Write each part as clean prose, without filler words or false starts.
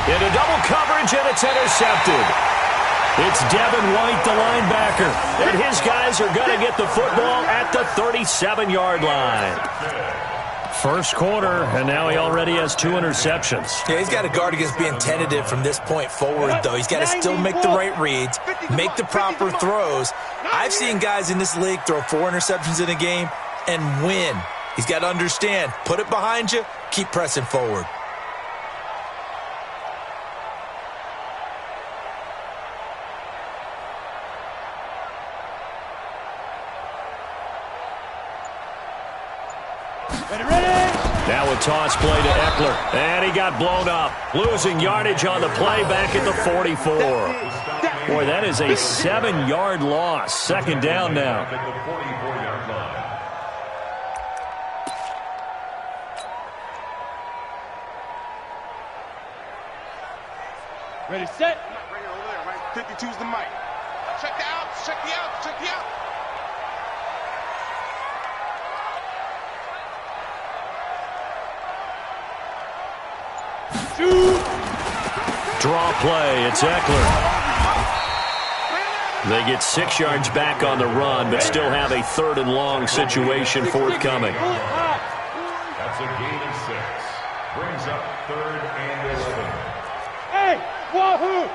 Into double coverage, and it's intercepted. It's Devin White, the linebacker. And his guys are going to get the football at the 37-yard line. First quarter, and now he already has 2 interceptions. Yeah, he's got to guard against being tentative from this point forward, though. He's got to still make the right reads, make the proper throws. I've seen guys in this league throw 4 interceptions in a game and win. He's got to understand, put it behind you, keep pressing forward. Now a toss play to Eckler, and he got blown up. Losing yardage on the play back at the 44. Boy, that is a 7-yard loss. Second down now. Ready, set. Right over there, right? 52's the mic. Check the out, check the out, check the out. Draw play, it's Eckler. They get 6 yards back on the run, but still have a 3rd and long situation forthcoming. That's a gain of 6. Brings up 3rd and 11. Hey, wahoo!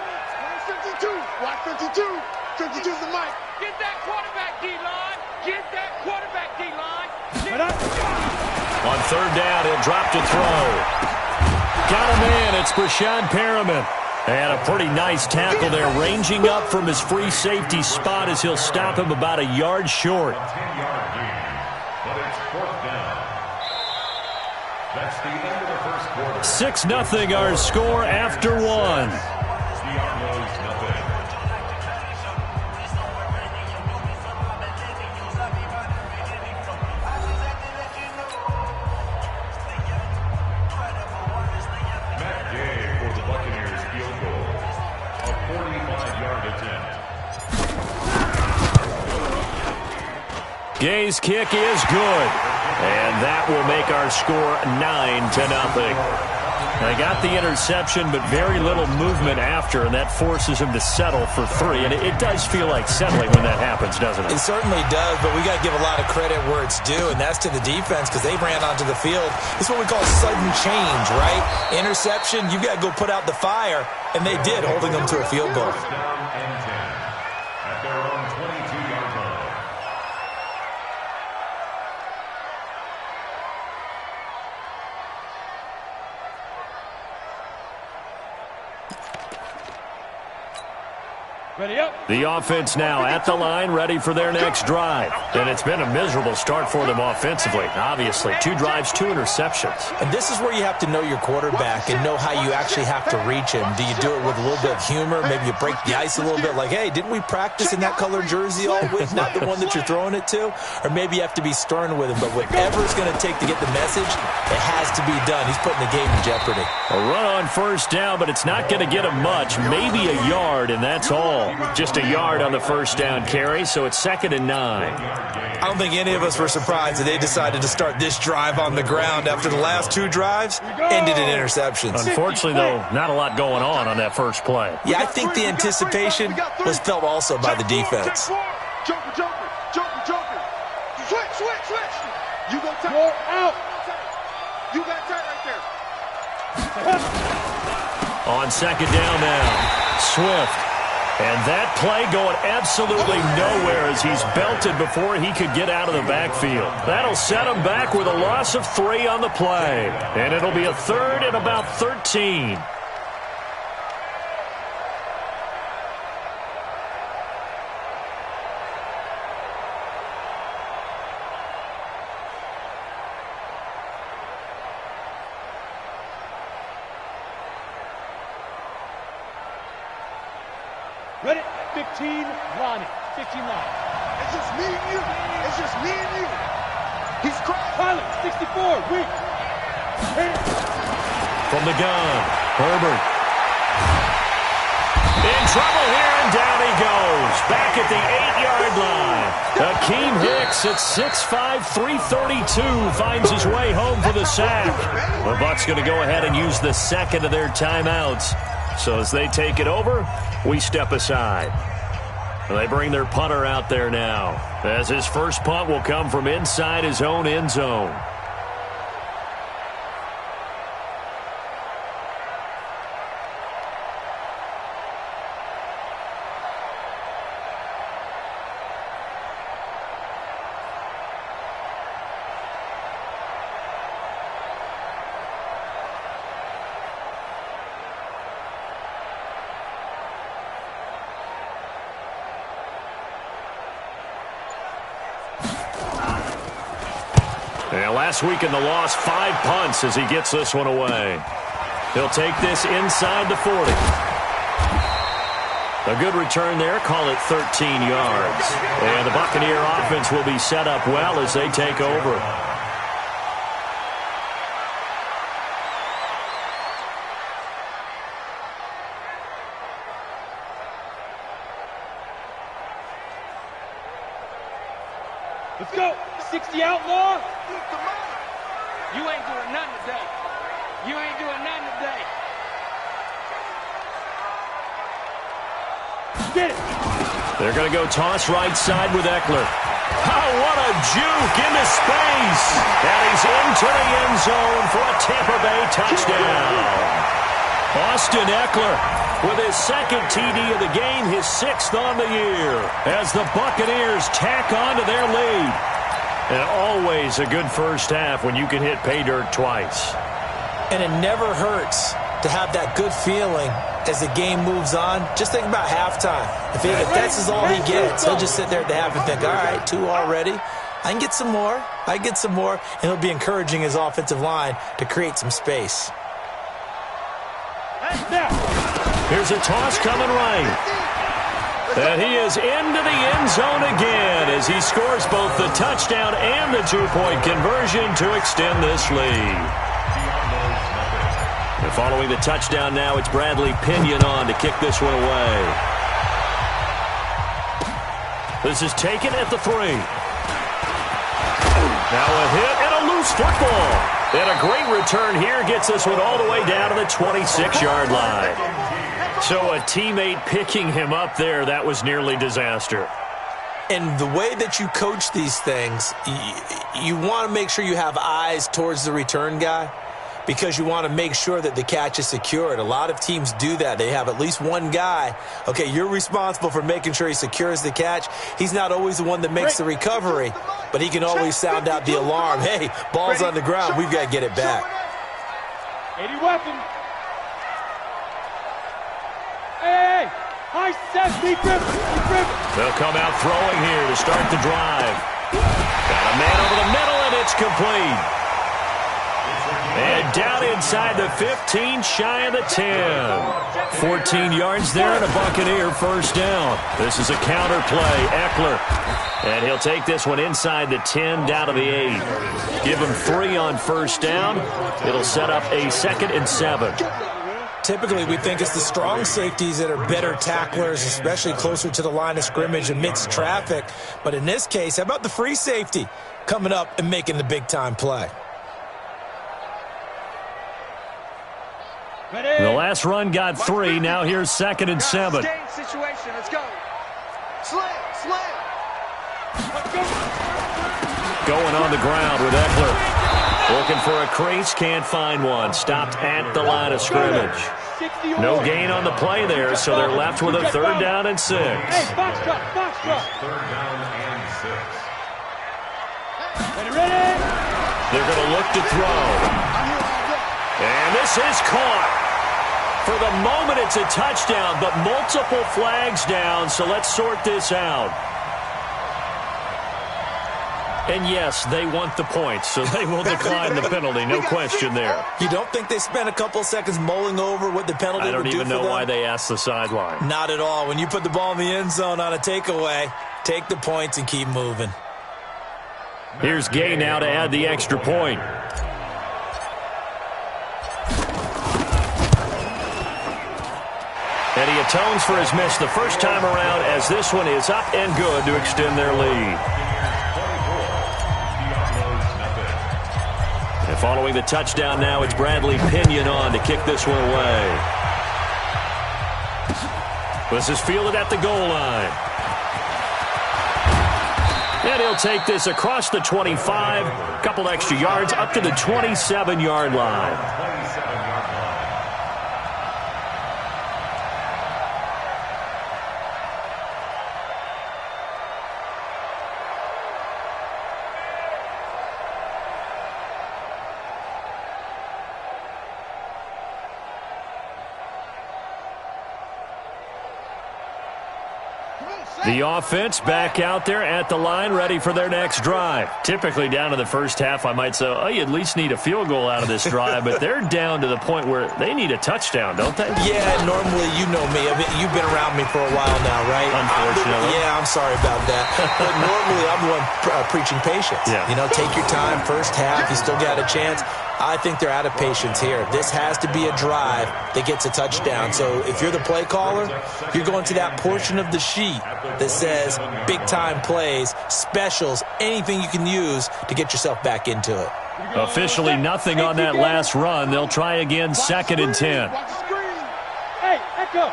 52, watch 52. 52's the mic. Get that quarterback, D-line. Get that quarterback, D-line. On 3rd down, he'll drop to throw. Got him in. It's Brashad Perriman. And a pretty nice tackle there, ranging up from his free safety spot as he'll stop him about a yard short. 10-yard gain, but it's 4th down. That's the end of the first quarter. 6-0 our score after 1. Diablos nothing. Gay's kick is good, and that will make our score 9-0. They got the interception, but very little movement after, and that forces him to settle for 3. And it does feel like settling when that happens, doesn't it? It certainly does, but we got to give a lot of credit where it's due, and that's to the defense because they ran onto the field. It's what we call sudden change, right? Interception, you got to go put out the fire, and they did, holding them to a field goal. First down and 10 at their own 22-yard line. Ready up. The offense now at the line, ready for their next drive. And it's been a miserable start for them offensively. Obviously, 2 drives, 2 interceptions. And this is where you have to know your quarterback and know how you actually have to reach him. Do you do it with a little bit of humor? Maybe you break the ice a little bit like, hey, didn't we practice in that color jersey all week? Not the one that you're throwing it to? Or maybe you have to be stern with him. But whatever it's going to take to get the message, it has to be done. He's putting the game in jeopardy. A run on first down, but it's not going to get him much. Maybe a yard, and that's all. Just a yard on the first down carry, so it's 2nd and 9. I don't think any of us were surprised that they decided to start this drive on the ground after the last 2 drives ended in interceptions. Unfortunately, though, not a lot going on that first play. Yeah, I think the anticipation was felt also by the defense. Joker, joker, joker, joker. Switch, switch, switch. You go tight. You're out. You got tight right there. On 2nd down now, Swift. And that play going absolutely nowhere as he's belted before he could get out of the backfield. That'll set him back with a loss of 3 on the play. And it'll be a 3rd and about 13. Ready? 15, Lonnie. 15 line. It's just me and you. It's just me and you. He's crying. Pilot, 64, weak. From the gun, Herbert. In trouble here, and down he goes. Back at the 8-yard line. Akeem Hicks at 6'5", 332 finds his way home for the sack. The Bucs going to go ahead and use the second of their timeouts. So as they take it over, we step aside. They bring their punter out there now, as his first punt will come from inside his own end zone. Last week in the loss, 5 punts as he gets this one away. He'll take this inside the 40. A good return there, call it 13 yards. And the Buccaneer offense will be set up well as they take over. Let's go. 60 outlaw. You ain't doing nothing today. You ain't doing nothing today. Get it. They're going to go toss right side with Eckler. Oh, what a juke into space. And he's into the end zone for a Tampa Bay touchdown. Austin Eckler with his second TD of the game, his 6th on the year, as the Buccaneers tack on to their lead. And always a good first half when you can hit pay dirt twice. And it never hurts to have that good feeling as the game moves on. Just think about halftime. If that's all he gets, he'll just sit there at the half and think, all right, 2 already. I can get some more. I can get some more. And he'll be encouraging his offensive line to create some space. Here's a toss coming right. And he is into the end zone again as he scores both the touchdown and the 2-point conversion to extend this lead. And following the touchdown now, it's Bradley Pinion on to kick this one away. This is taken at the 3. Now a hit and a loose football. And a great return here gets this one all the way down to the 26-yard line. So a teammate picking him up there, that was nearly disaster. And the way that you coach these things, you want to make sure you have eyes towards the return guy because you want to make sure that the catch is secured. A lot of teams do that. They have at least one guy. Okay, you're responsible for making sure he secures the catch. He's not always the one that makes the recovery, but he can always sound out the alarm. Hey, ball's on the ground. We've got to get it back. 80 weapon. Hey, high set, deep grip. They'll come out throwing here to start the drive. Got a man over the middle, and it's complete. And down inside the 15, shy of the 10. 14 yards there and a Buccaneer first down. This is a counter play, Eckler. And he'll take this one inside the 10, down to the 8. Give him 3 on first down. It'll set up a 2nd and 7. Typically, we think it's the strong safeties that are better tacklers, especially closer to the line of scrimmage amidst traffic. But in this case, how about the free safety coming up and making the big-time play? The last run got 3. Now here's 2nd and 7. Situation. Let's go. Slam. Going on the ground with Eckler. Looking for a crease, can't find one. Stopped at the line of scrimmage. No gain on the play there, so they're left with a 3rd down and 6. Hey, box truck. 3rd down and 6. Ready? They're going to look to throw. And this is caught. For the moment, it's a touchdown, but multiple flags down, so let's sort this out. And yes, they want the points, so they will decline the penalty. No question there. You don't think they spent a couple seconds mulling over what the penalty would do for them? I don't even know why they asked the sideline. Not at all. When you put the ball in the end zone on a takeaway, take the points and keep moving. Here's Gay now to add the extra point. And he atones for his miss the first time around as this one is up and good to extend their lead. And following the touchdown now, it's Bradley Pinion on to kick this one away. This is fielded at the goal line. And he'll take this across the 25, a couple extra yards up to the 27-yard line. The offense back out there at the line, ready for their next drive. Typically down to the first half, I might say, oh, you at least need a field goal out of this drive, but they're down to the point where they need a touchdown, don't they? Yeah, normally, you know me. I mean, you've been around me for a while now, right? Unfortunately. Yeah, I'm sorry about that. But normally, I'm the one preaching patience. Yeah. You know, take your time, first half, you still got a chance. I think they're out of patience here. This has to be a drive that gets a touchdown. So if you're the play caller, you're going to that portion of the sheet that says big-time plays, specials, anything you can use to get yourself back into it. Officially nothing on that last run. They'll try again, 2nd and 10. Hey, echo.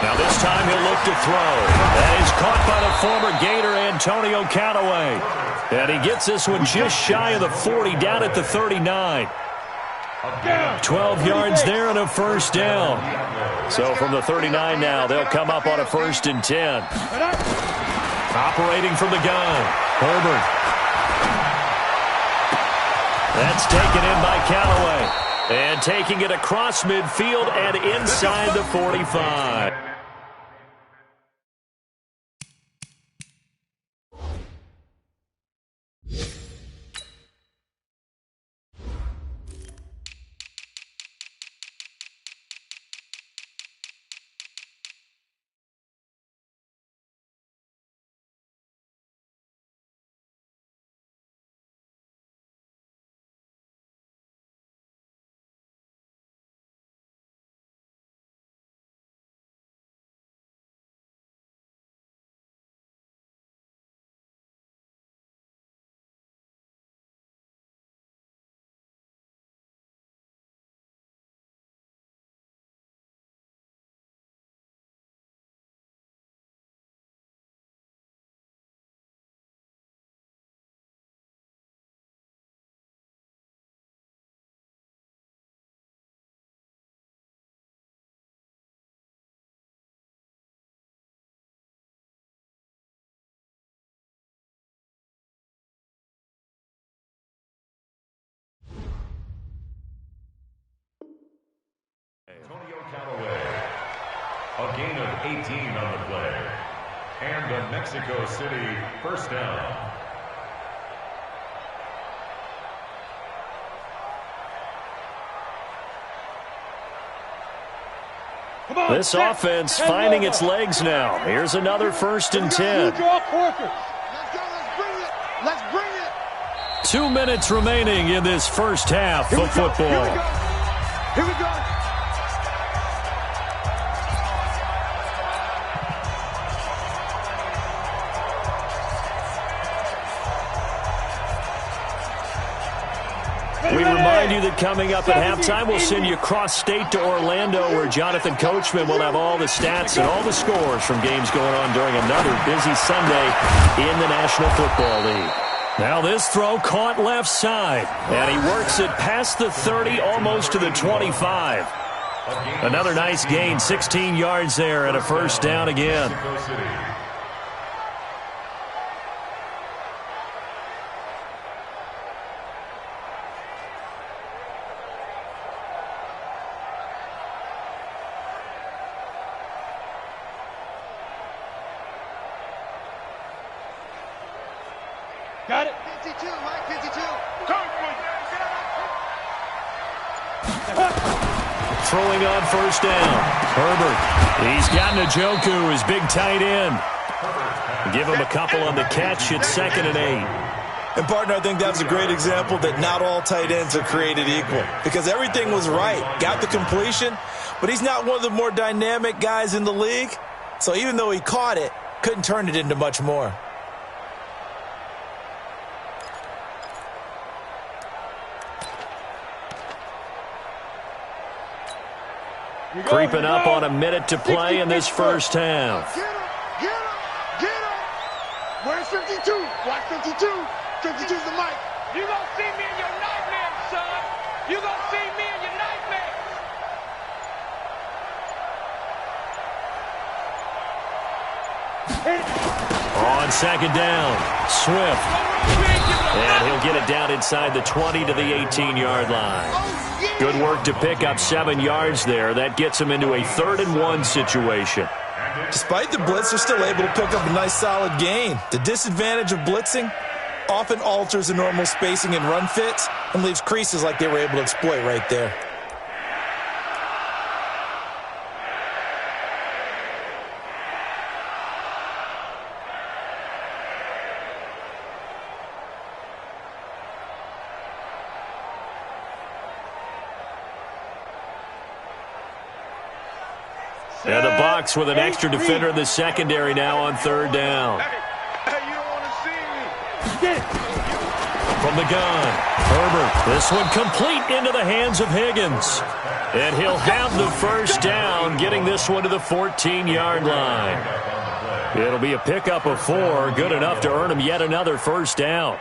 Now this time he'll look to throw. That is caught by the former Gator Antonio Callaway. And he gets this one just shy of the 40, down at the 39. 12 yards there and a first down. So from the 39 now, they'll come up on a 1st and 10. Operating from the gun, Herbert. That's taken in by Callaway. And taking it across midfield and inside the 45. Antonio Callaway, a gain of 18 on the play, and a Mexico City first down. This offense finding its legs now. Here's another 1st and 10. Let's bring it. 2 minutes remaining in this first half of football. Here we go. We remind you that coming up at halftime, we'll send you cross-state to Orlando, where Jonathan Coachman will have all the stats and all the scores from games going on during another busy Sunday in the National Football League. Now this throw caught left side, and he works it past the 30, almost to the 25. Another nice gain, 16 yards there, and a first down again. Got it. 52, Mike, 52. Throwing on first down. Herbert. He's got Njoku, his big tight end. Give him a couple on the catch. It's 2nd and 8. And, partner, I think that was a great example that not all tight ends are created equal because everything was right. Got the completion, but he's not one of the more dynamic guys in the league. So even though he caught it, couldn't turn it into much more. Creeping up on a minute to play in this first half. Get him! Get him! Where's 52? Watch 52. 52's the mic. You gonna see me in your nightmares, son. You gonna see me in your nightmares. On second down, Swift. And he'll get it down inside the 20 to the 18-yard line. Good work to pick up 7 yards there. That gets him into a 3rd-and-1 situation. Despite the blitz, they're still able to pick up a nice solid gain. The disadvantage of blitzing often alters the normal spacing and run fits and leaves creases like they were able to exploit right there. And the box with an extra defender in the secondary now on 3rd down. Hey, you don't want to see me. From the gun, Herbert. This one complete into the hands of Higgins. And he'll have the first down, getting this one to the 14-yard line. It'll be a pickup of 4, good enough to earn him yet another first down.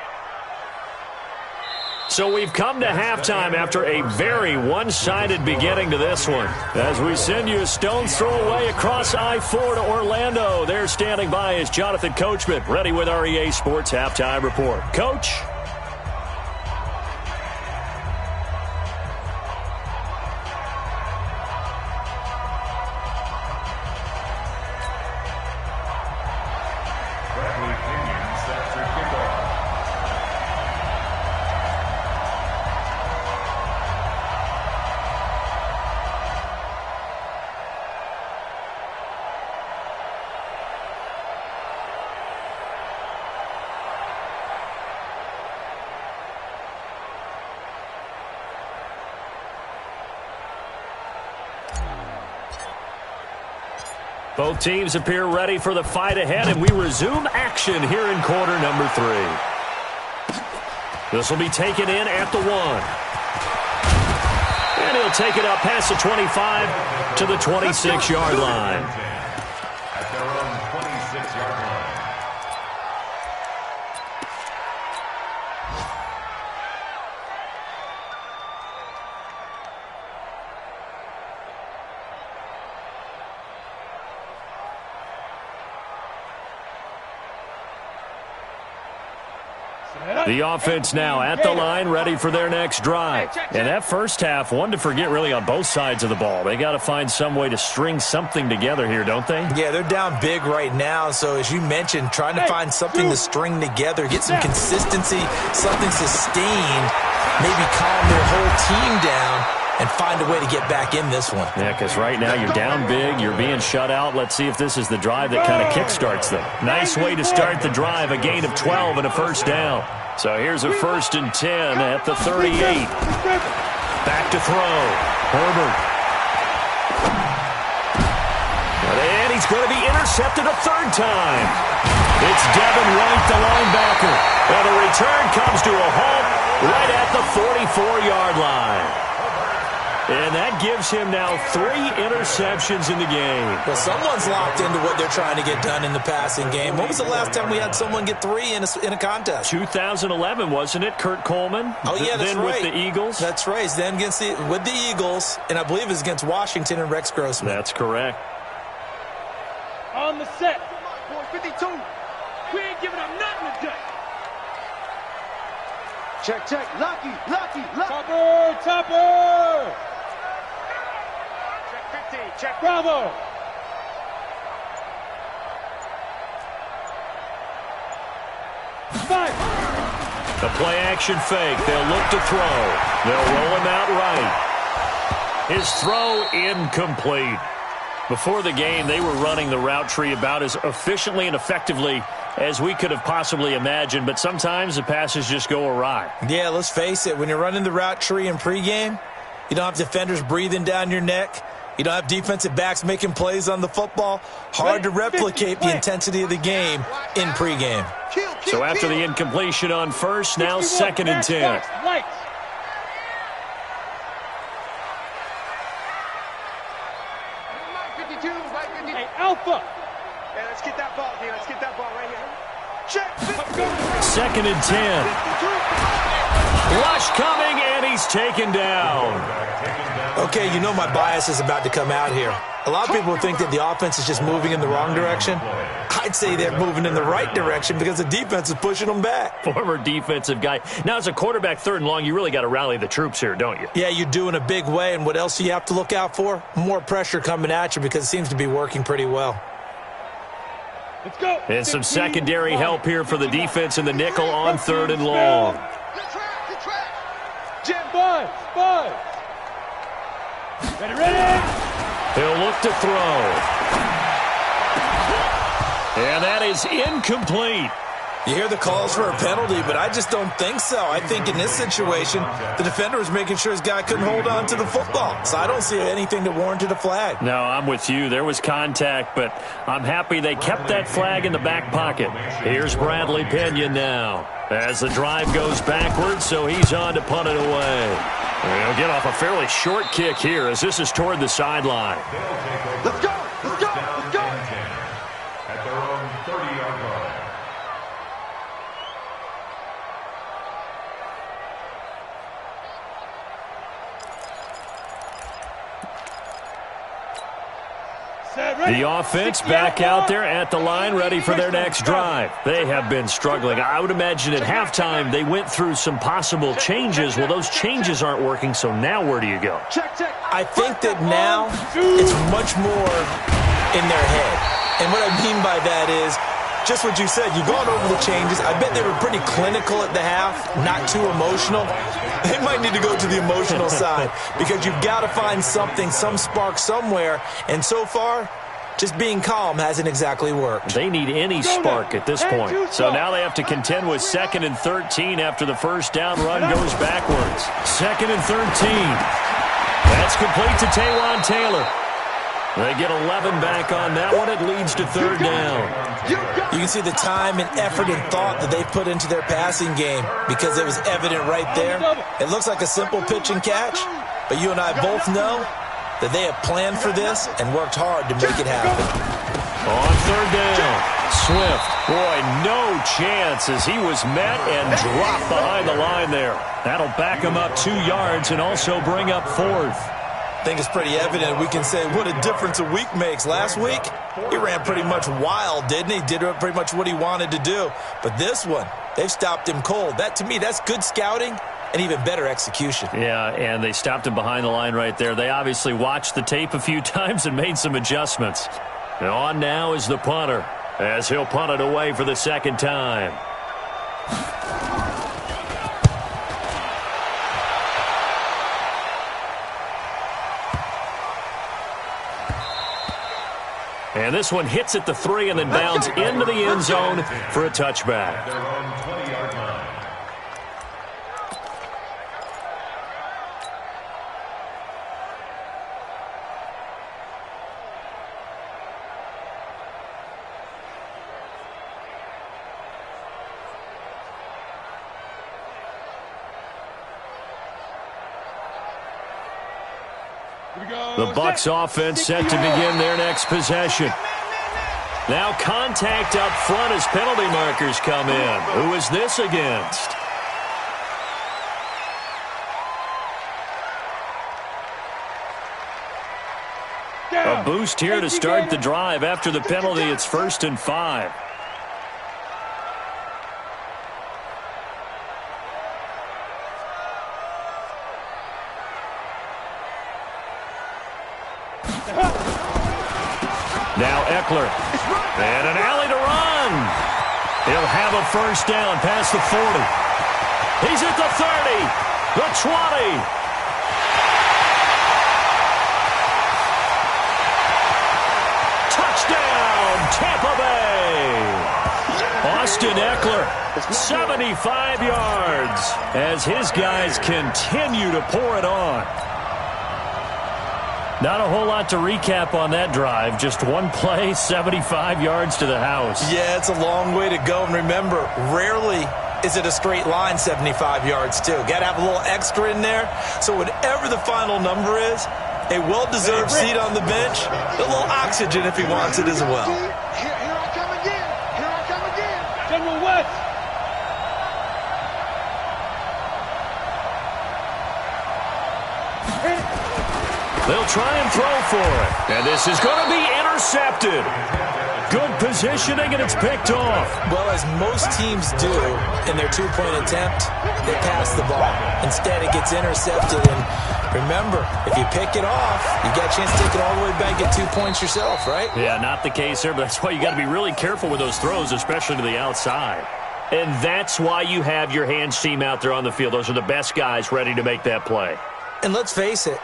So we've come to halftime after a very one-sided beginning to this one. As we send you a stone's throw away across I-4 to Orlando. There standing by is Jonathan Coachman, ready with our EA Sports Halftime Report. Coach? Both teams appear ready for the fight ahead, and we resume action here in quarter number 3. This will be taken in at the 1. And he'll take it up past the 25 to the 26-yard line. At their own 26-yard line. The offense now at the line, ready for their next drive. And that first half, one to forget really on both sides of the ball. They got to find some way to string something together here, don't they? Yeah, they're down big right now. So as you mentioned, trying to find something to string together, get some consistency, something sustained, maybe calm their whole team down and find a way to get back in this one. Yeah, because right now you're down big, you're being shut out. Let's see if this is the drive that kind of kickstarts them. Nice way to start the drive, a gain of 12 and a first down. So here's a 1st and 10 at the 38. Back to throw. Herbert. And he's going to be intercepted a 3rd time. It's Devin White, the linebacker. And the return comes to a halt right at the 44-yard line. And that gives him now 3 interceptions in the game. Well, someone's locked into what they're trying to get done in the passing game. When was the last time we had someone get 3 in a contest? 2011, wasn't it? Kurt Coleman? Oh, yeah, that's then right. With the Eagles? That's right. Then with the Eagles, and I believe it's against Washington and Rex Grossman. That's correct. On the set. 52. We ain't giving up nothing today. Check. Lucky. Topper. Check Bravo. Five. The play action fake. They'll look to throw. They'll roll him out right. His throw incomplete. Before the game, they were running the route tree about as efficiently and effectively as we could have possibly imagined, but sometimes the passes just go awry. Yeah, let's face it. When you're running the route tree in pregame, you don't have defenders breathing down your neck. You don't have defensive backs making plays on the football. Hard to replicate the intensity of the game in pregame. So after the incompletion on first, now 2nd and 10. Alpha. Hey, let's get that ball here. Let's get that ball right here. Check. 2nd and 10. Rush coming, and he's taken down. Okay, you know my bias is about to come out here. A lot of people think that the offense is just moving in the wrong direction. I'd say they're moving in the right direction because the defense is pushing them back. Former defensive guy. Now, as a quarterback, 3rd and long, you really got to rally the troops here, don't you? Yeah, you do in a big way. And what else do you have to look out for? More pressure coming at you because it seems to be working pretty well. Let's go. And some secondary help here for the defense in the nickel on 3rd and long. Jim, Buzz. Ready. He'll look to throw. And that is incomplete. You hear the calls for a penalty, but I just don't think so. I think in this situation, the defender was making sure his guy couldn't hold on to the football. So I don't see anything that warranted a flag. No, I'm with you. There was contact, but I'm happy they kept that flag in the back pocket. Here's Bradley Pinion now as the drive goes backwards, so he's on to punt it away. He'll get off a fairly short kick here as this is toward the sideline. Let's go. At their own 30-yard line. The offense back out there at the line, ready for their next drive. They have been struggling. I would imagine at halftime they went through some possible changes. Well, those changes aren't working, so now where do you go? I think that now it's much more in their head. And what I mean by that is just what you said. You've gone over the changes. I bet they were pretty clinical at the half, not too emotional. They might need to go to the emotional side because you've got to find something, some spark somewhere. And so far, just being calm hasn't exactly worked. They need any spark at this point. So now they have to contend with 2nd and 13 after the first down run goes backwards. 2nd and 13. That's complete to Taywan Taylor. They get 11 back on that one. It leads to 3rd down. You can see the time and effort and thought that they put into their passing game because it was evident right there. It looks like a simple pitch and catch, but you and I both know that they have planned for this and worked hard to make it happen. On 3rd down, Swift. Boy, no chance as he was met and dropped behind the line there. That'll back him up 2 yards and also bring up 4th. I think it's pretty evident. We can say what a difference a week makes. Last week, he ran pretty much wild, didn't he? Did pretty much what he wanted to do. But this one, they've stopped him cold. That, to me, that's good scouting and even better execution. Yeah, and they stopped him behind the line right there. They obviously watched the tape a few times and made some adjustments. And on now is the punter as he'll punt it away for the 2nd time. And this one hits at the 3 and then bounds into the end zone for a touchback. Their own 20-yard line. The Bucs offense set to begin their next possession. Now contact up front as penalty markers come in. Who is this against? A boost here to start the drive. After the penalty, it's 1st and 5. Now Eckler. And an alley to run. He'll have a 1st down past the 40. He's at the 30. The 20. Touchdown, Tampa Bay. Austin Eckler, 75 yards, as his guys continue to pour it on. Not a whole lot to recap on that drive. Just one play, 75 yards to the house. Yeah, it's a long way to go. And remember, rarely is it a straight line 75 yards, too. Got to have a little extra in there. So whatever the final number is, a well-deserved seat on the bench, a little oxygen if he wants it as well. Here I come again. Here I come again. General West. They'll try and throw for it. And this is going to be intercepted. Good positioning, and it's picked off. Well, as most teams do in their two-point attempt, they pass the ball. Instead, it gets intercepted. And remember, if you pick it off, you got a chance to take it all the way back, get 2 points yourself, right? Yeah, not the case there, but that's why you got to be really careful with those throws, especially to the outside. And that's why you have your hands team out there on the field. Those are the best guys ready to make that play. And let's face it,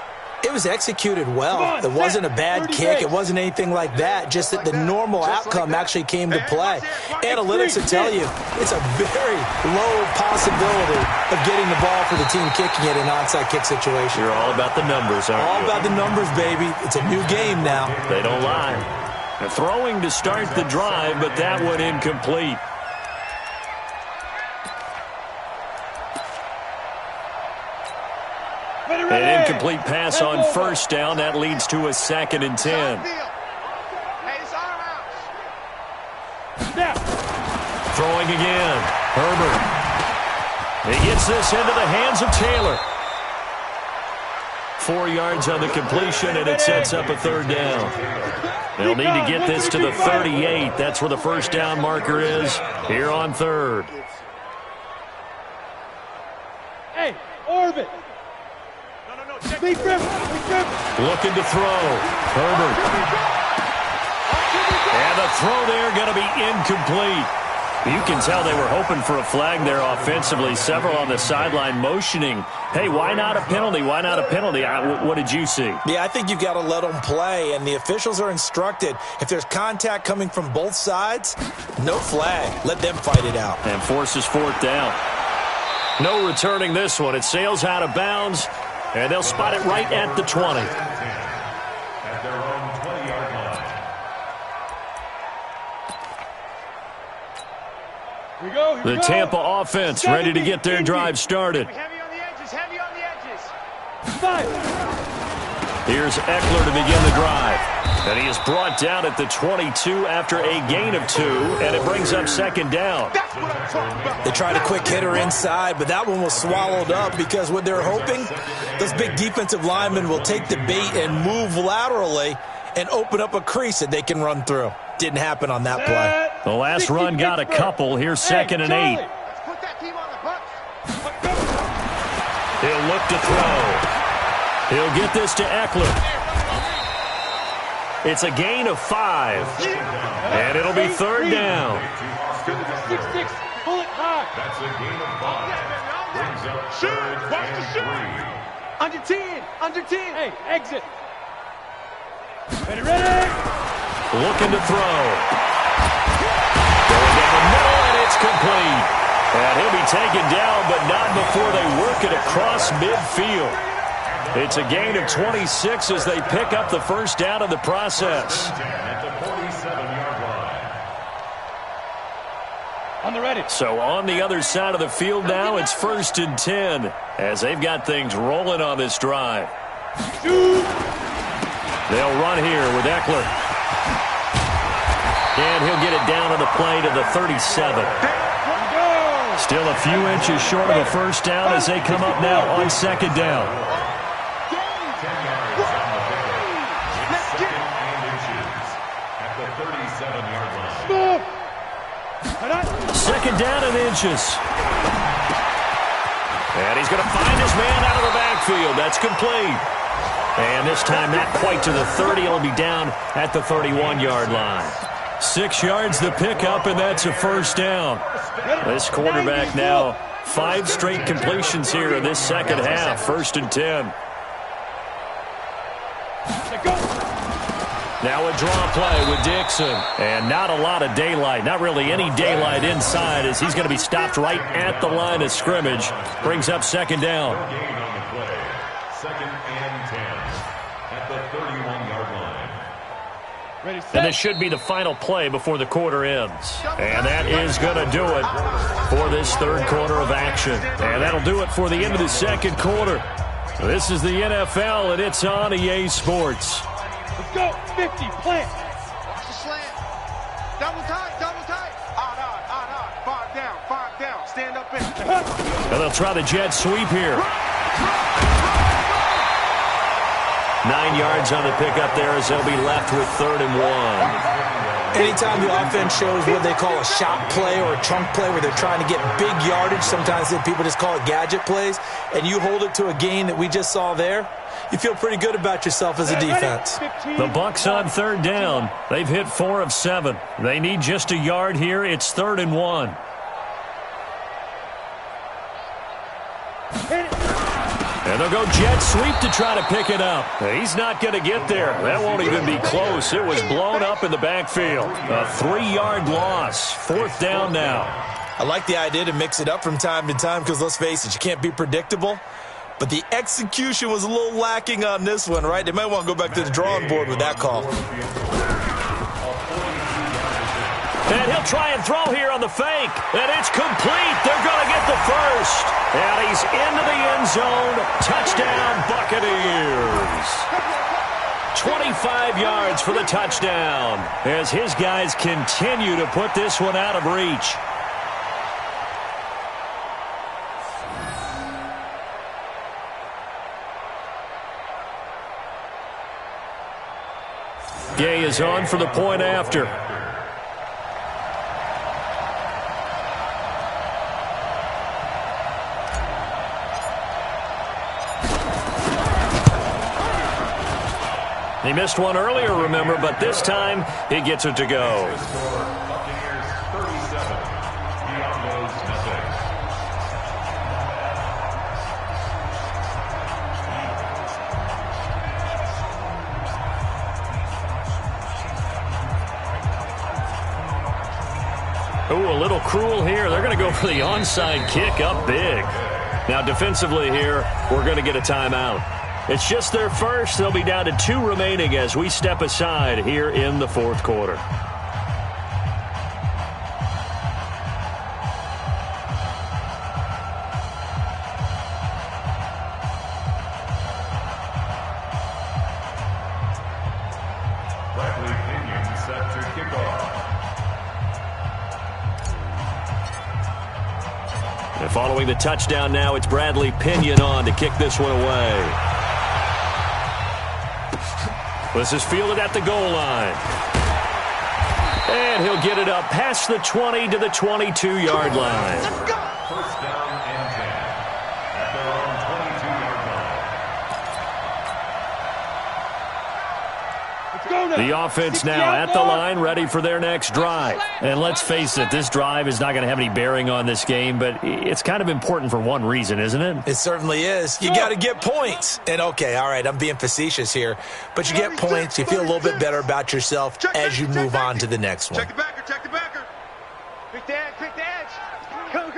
it was executed well. It wasn't a bad kick. It wasn't anything like that. Just that the normal outcome actually came to play. Analytics will tell you it's a very low possibility of getting the ball for the team kicking it in an onside kick situation. You're all about the numbers, aren't you? All about the numbers, baby. It's a new game now. They don't lie. They're throwing to start the drive, but that one incomplete. An incomplete pass on first down. That leads to a 2nd and 10. Throwing again. Herbert. He gets this into the hands of Taylor. 4 yards on the completion, and it sets up a 3rd down. They'll need to get this to the 38. That's where the first down marker is here on 3rd. Hey, Orbit. Looking to throw. Herbert. And the throw there going to be incomplete. You can tell they were hoping for a flag there offensively. Several on the sideline motioning. Hey, why not a penalty? Why not a penalty? What did you see? Yeah, I think you've got to let them play, and the officials are instructed. If there's contact coming from both sides, no flag. Let them fight it out. And forces 4th down. No returning this one. It sails out of bounds. And they'll spot it right at the 20. At their own 20-yard line. Here we go. The Tampa offense ready to get their drive started. Heavy on the edges. Heavy on the edges. 5. Here's Eckler to begin the drive. And he is brought down at the 22 after a gain of 2, and it brings up 2nd down. That's what I'm talking about. They tried a quick hitter inside, but that one was swallowed up because what they're hoping, those big defensive linemen will take the bait and move laterally and open up a crease that they can run through. Didn't happen on that play. The last run got a couple. Here's 2nd and 8. Let's put that team on the bus. He'll look to throw. He'll get this to Eckler. It's a gain of 5. And it'll be 3rd down. 6-6. Pull it high. That's a gain of 5. Brings up 3rd and 3. Under 10. Under 10. Hey, exit. Ready. Looking to throw. Going down the middle, and it's complete. And he'll be taken down, but not before they work it across midfield. It's a gain of 26 as they pick up the first down in the process. At the 47-yard line. On the ready. So on the other side of the field now, it's 1st and 10 as they've got things rolling on this drive. They'll run here with Eckler. And he'll get it down on the play to the 37. Still a few inches short of a first down as they come up now on 2nd down. 10 yards on the pickup. 2nd and inches at the 37-yard line. 2nd down and inches. And he's going to find his man out of the backfield. That's complete. And this time not quite to the 30. It'll be down at the 31-yard line. 6 yards the pickup, and that's a first down. This quarterback now 5 straight completions here in this second half. 1st and 10. Now a draw play with Dixon. And not a lot of daylight. Not really any daylight inside as he's going to be stopped right at the line of scrimmage. Brings up second down. Gain on the play. Second and 10 at the 31-yard line. Ready, And set. this should be the final play before the quarter ends. And that is going to do it for this third quarter of action. And that'll do it for the end of the second quarter. This is the NFL, and it's on EA Sports. Let's go. 50, plant. Watch the slant. Double tight, double tight. Odd. 5 down. Stand up in. And they'll try the jet sweep here. 9 yards on the pickup there as they'll be left with 3rd and 1. Anytime the offense shows what they call a shot play or a chunk play where they're trying to get big yardage, sometimes people just call it gadget plays, and you hold it to a gain that we just saw there, you feel pretty good about yourself as a defense. The Bucs on 3rd down. They've hit 4 of 7. They need just a yard here. It's 3rd and 1. And they'll go jet sweep to try to pick it up. He's not going to get there. That won't even be close. It was blown up in the backfield. A 3-yard loss. 4th down now. I like the idea to mix it up from time to time because, let's face it, you can't be predictable. But the execution was a little lacking on this one, right? They might want to go back to the drawing board with that call. And he'll try and throw here on the fake. And it's complete. They're going to get the first. And he's into the end zone. Touchdown, Buccaneers. 25 yards for the touchdown as his guys continue to put this one out of reach. Gay is on for the point after. He missed one earlier, remember, but this time he gets it to go. Buccaneers 37, Diablos nothing. Ooh, a little cruel here. They're going to go for the onside kick up big. Now, defensively here, we're going to get a timeout. It's just their first. They'll be down to 2 remaining as we step aside here in the 4th quarter. Bradley Pinion set to kick off. And following the touchdown now, it's Bradley Pinion on to kick this one away. This is fielded at the goal line. And he'll get it up past the 20 to the 22-yard line. First down and 10 at their own 22-yard line. Let's go now. The offense now at the line, ready for their next drive. And let's face it, this drive is not going to have any bearing on this game, but it's kind of important for one reason, isn't it? It certainly is. You got to get points. And, okay, all right, I'm being facetious here. But you get points. You feel a little bit better about yourself as you move on to the next one. Check the backer, check the backer. Quick the edge, quick the edge. Come.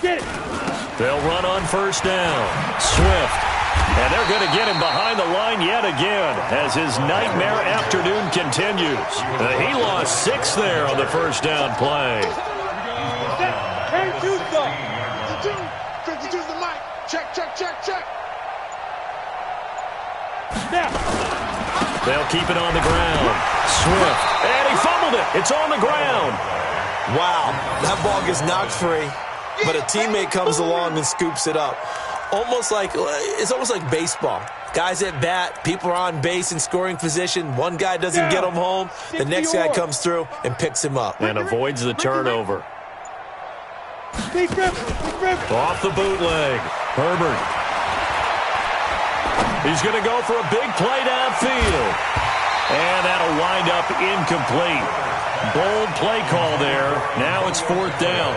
Get it. They'll run on first down. Swift. And they're going to get him behind the line yet again as his nightmare afternoon continues. He lost 6 there on the first down play. Hey, 52's the mic. Check. now. They'll keep it on the ground. Swift. And he fumbled it. It's on the ground. Wow, that ball gets knocked free, but a teammate comes along and scoops it up. It's almost like baseball. Guys at bat, people are on base in scoring position. One guy doesn't get him home. The next guy comes through and picks him up. And avoids the turnover. Big rip. Off the bootleg. Herbert. He's going to go for a big play downfield. And that'll wind up incomplete. Bold play call there. Now it's 4th down.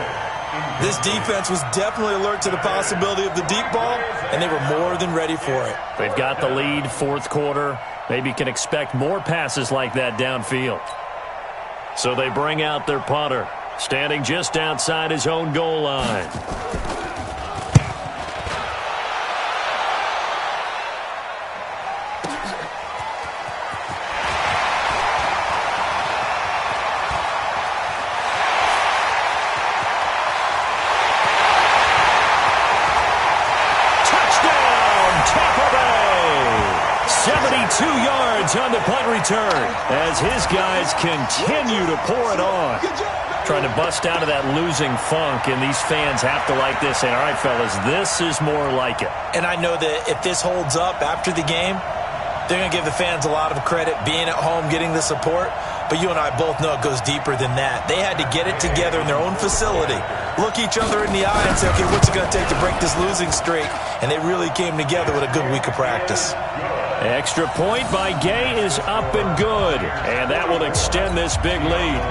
This defense was definitely alert to the possibility of the deep ball, and they were more than ready for it. They've got the lead, fourth quarter. Maybe can expect more passes like that downfield. So they bring out their punter, standing just outside his own goal line. On the punt return as his guys continue to pour it on. Trying to bust out of that losing funk, and these fans have to like this. And all right, fellas, this is more like it. And I know that if this holds up after the game, they're going to give the fans a lot of credit being at home, getting the support. But you and I both know it goes deeper than that. They had to get it together in their own facility, look each other in the eye and say, okay, what's it going to take to break this losing streak? And they really came together with a good week of practice. Extra point by Gay is up and good, and that will extend this big lead.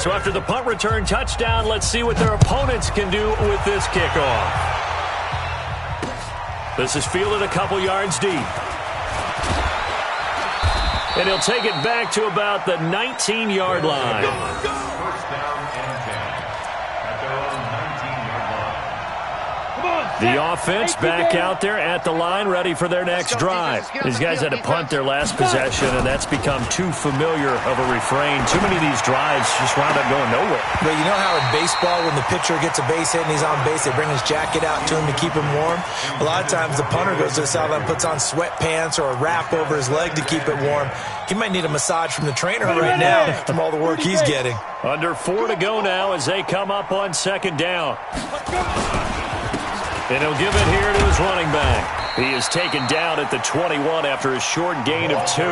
So after the punt return touchdown, let's see what their opponents can do with this kickoff. This is fielded a couple yards deep. And he'll take it back to about the 19-yard line. First down and 10 at their own 19-yard line. The offense back out there at the line, ready for their next drive. These guys had to punt their last possession, and that's become too familiar of a refrain. Too many of these drives just wound up going nowhere. But you know how in baseball, when the pitcher gets a base hit and he's on base, they bring his jacket out to him to keep him warm? A lot of times the punter goes to the sideline, puts on sweatpants or a wrap over his leg to keep it warm. He might need a massage from the trainer right now from all the work he's getting. Under 4 to go now as they come up on second down. And he'll give it here to his running back. He is taken down at the 21 after a short gain of 2.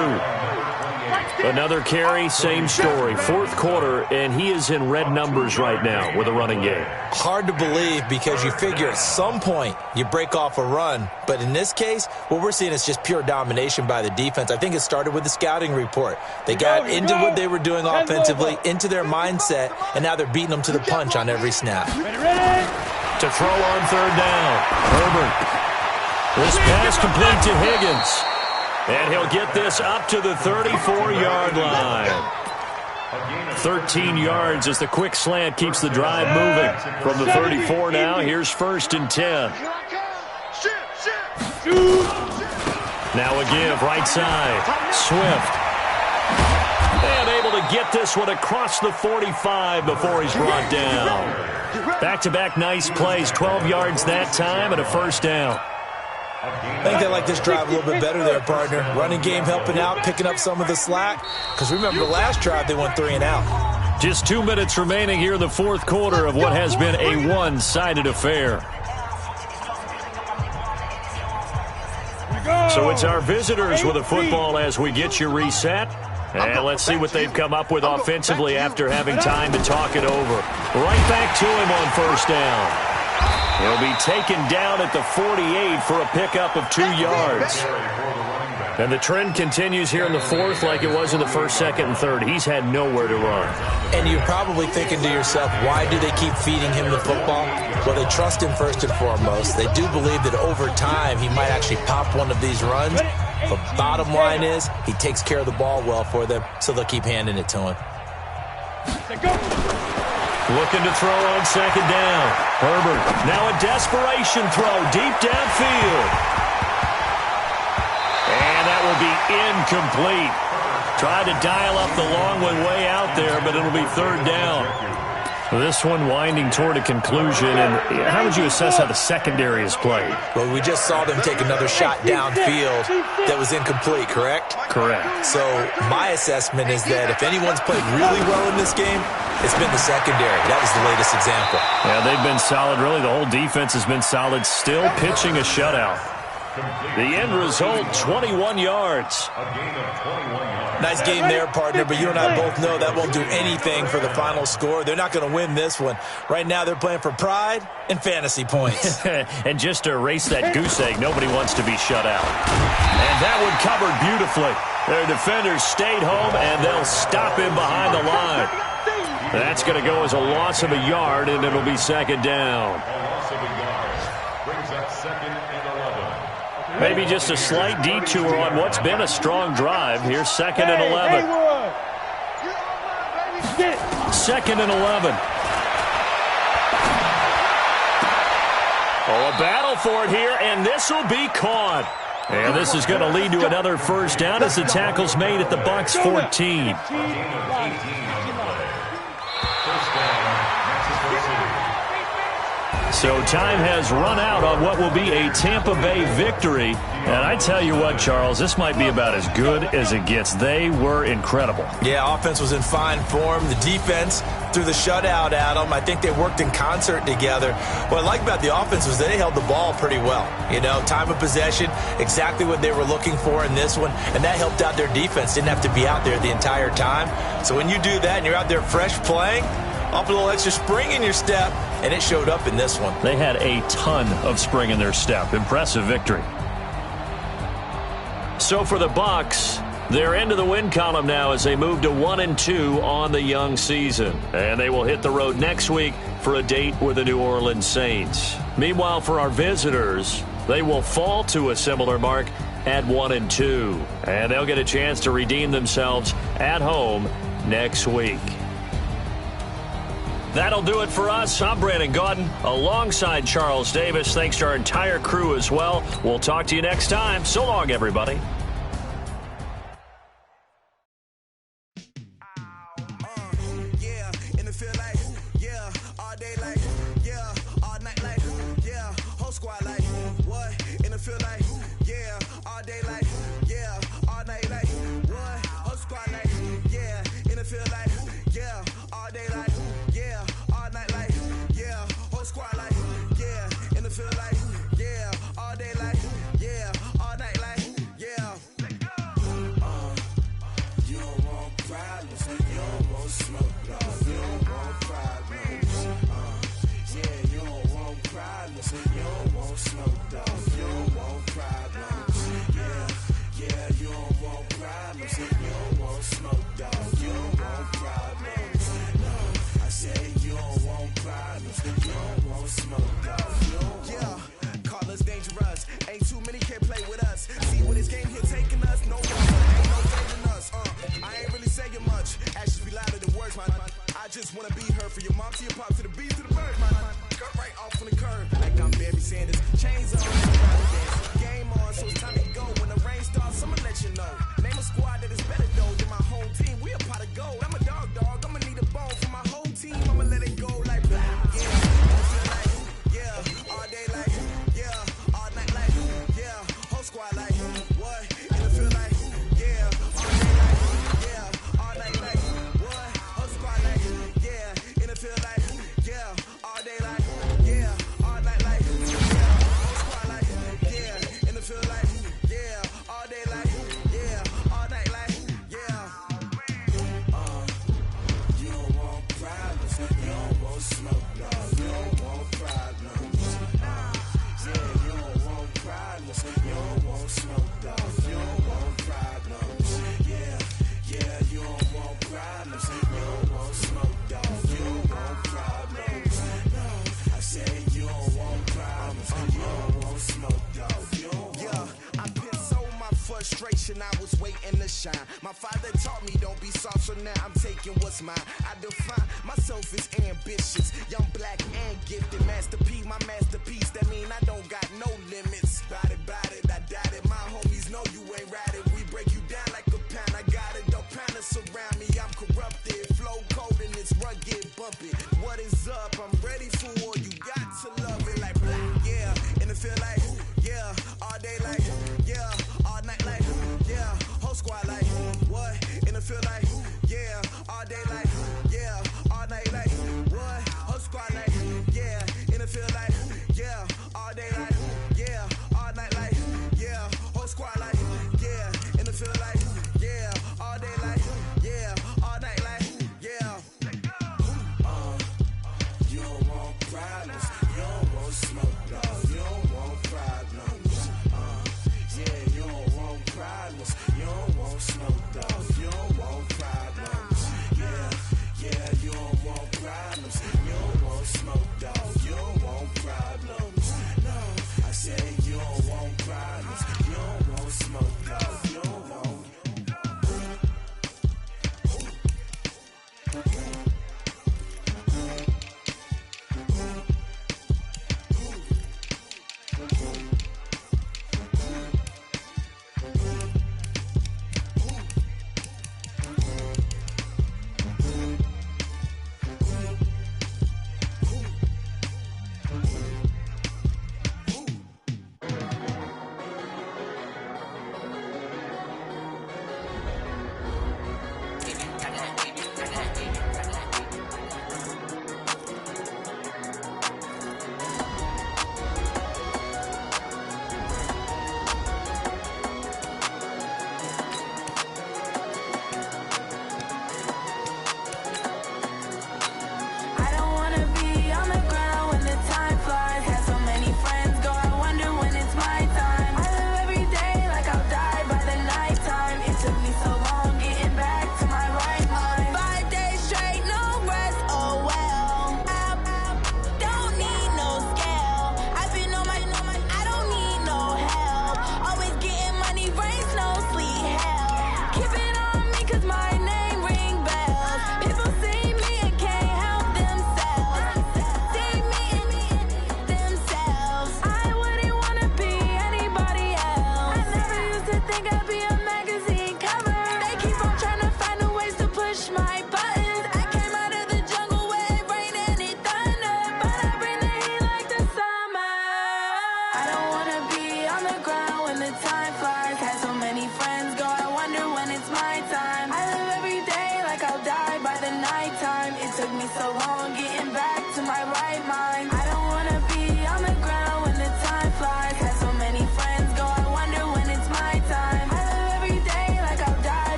Another carry, same story. Fourth quarter, and he is in red numbers right now with a running game. Hard to believe because you figure at some point you break off a run. But in this case, what we're seeing is just pure domination by the defense. I think it started with the scouting report. They got into what they were doing offensively, into their mindset, and now they're beating them to the punch on every snap. To throw on third down, Herbert. This pass complete to Higgins. And he'll get this up to the 34-yard line. 13 yards as the quick slant keeps the drive moving. From the 34 now, here's 1st and 10. Now a give, right side. Swift. And able to get this one across the 45 before he's brought down. Back-to-back nice plays, 12 yards that time and a first down. I think they like this drive a little bit better there, partner. Running game helping out, picking up some of the slack. Because remember, the last drive they went 3 and out. Just 2 minutes remaining here in the fourth quarter of what has been a one-sided affair. So it's our visitors with the football as we get you reset. And let's see what they've come up with offensively after having time to talk it over. Right back to him on first down. He'll be taken down at the 48 for a pickup of 2 yards. And the trend continues here in the fourth like it was in the first, second, and third. He's had nowhere to run. And you're probably thinking to yourself, why do they keep feeding him the football? Well, they trust him first and foremost. They do believe that over time he might actually pop one of these runs. But bottom line is he takes care of the ball well for them, so they'll keep handing it to him. Looking to throw on second down. Herbert, now a desperation throw deep downfield. And that will be incomplete. Tried to dial up the long one way out there, but it'll be third down. This one winding toward a conclusion. And how would you assess how the secondary has played? Well, we just saw them take another shot downfield that was incomplete, correct? Correct. So my assessment is that if anyone's played really well in this game, it's been the secondary. That was the latest example. Yeah, they've been solid. Really, the whole defense has been solid. Still pitching a shutout. The end result, 21 yards. A gain of 21 yards. Nice game there, partner, but you and I both know that won't do anything for the final score. They're not going to win this one. Right now, they're playing for pride and fantasy points. And just to erase that goose egg, nobody wants to be shut out. And that one covered beautifully. Their defenders stayed home, and they'll stop him behind the line. That's going to go as a loss of a yard, and it'll be second down. A loss of a yard brings up second and 11. Maybe just a slight detour on what's been a strong drive. Here's second and 11. Second and 11. Oh, a battle for it here, and this will be caught. And this is going to lead to another first down as the tackle's made at the Bucs 14. A gain of 18 on the play. First down, Mexico City. So time has run out on what will be a Tampa Bay victory. And I tell you what, Charles, this might be about as good as it gets. They were incredible. Yeah, offense was in fine form. The defense through the shutout, Adam. I think they worked in concert together. What I like about the offense was they held the ball pretty well. You know, time of possession, exactly what they were looking for in this one, and that helped out their defense. Didn't have to be out there the entire time. So when you do that and you're out there fresh playing, up a little extra spring in your step, and it showed up in this one. They had a ton of spring in their step. Impressive victory. So for the Bucs, they're into the win column now as they move to 1-2 on the young season. And they will hit the road next week for a date with the New Orleans Saints. Meanwhile, for our visitors, they will fall to a similar mark at 1-2. And they'll get a chance to redeem themselves at home next week. That'll do it for us. I'm Brandon Gaudin alongside Charles Davis. Thanks to our entire crew as well. We'll talk to you next time. So long, everybody. I was waiting to shine. My father taught me don't be soft, so now I'm taking what's mine. I define myself as ambitious, young, black, and gifted. Masterpiece, my masterpiece. That mean I don't got no limits. Bout it, I doubt it. My homies know you ain't ride it. We break you down like a pound. I got it, don't pound us around me. I'm corrupted, flow cold and it's rugged, bumpy. What is up? I'm ready for war. You got to love it like black, yeah. And it feel like, yeah, all day like, yeah, all night like, yeah, whole squad like, what? And it feel like, yeah, all day like, yeah, all night like, what? Whole squad like, yeah.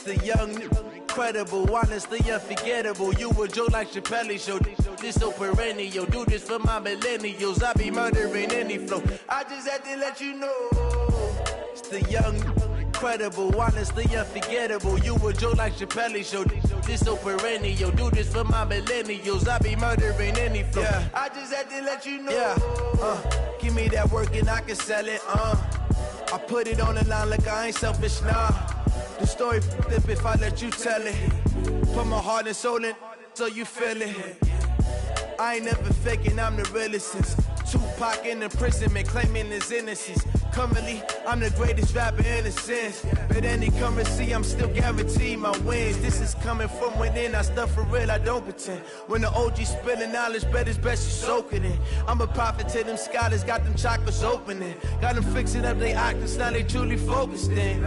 the young, incredible, honestly unforgettable. You a joke like Chappelle Show. This so perennial. Do this for my millennials. I be murdering any flow. I just had to let you know. It's the young, incredible, honestly unforgettable. You a joke like Chappelle Show. This so perennial. Do this for my millennials. I be murdering any flow. Yeah. I just had to let you know. Yeah. Give me that work and I can sell it. I put it on the line like I ain't selfish, nah. The story flip if I let you tell it. Put my heart and soul in so you feel it. I ain't never faking, I'm the realest since Tupac in imprisonment, claiming his innocence. Currently, I'm the greatest rapper in a sense. But any currency, I'm still guaranteed my wins. This is coming from within, I stuff for real, I don't pretend. When the OG spilling knowledge, bet it's best you soak it in. I'm a prophet to them scholars, got them chakras opening. Got them fixing up their octaves, now they truly focused in.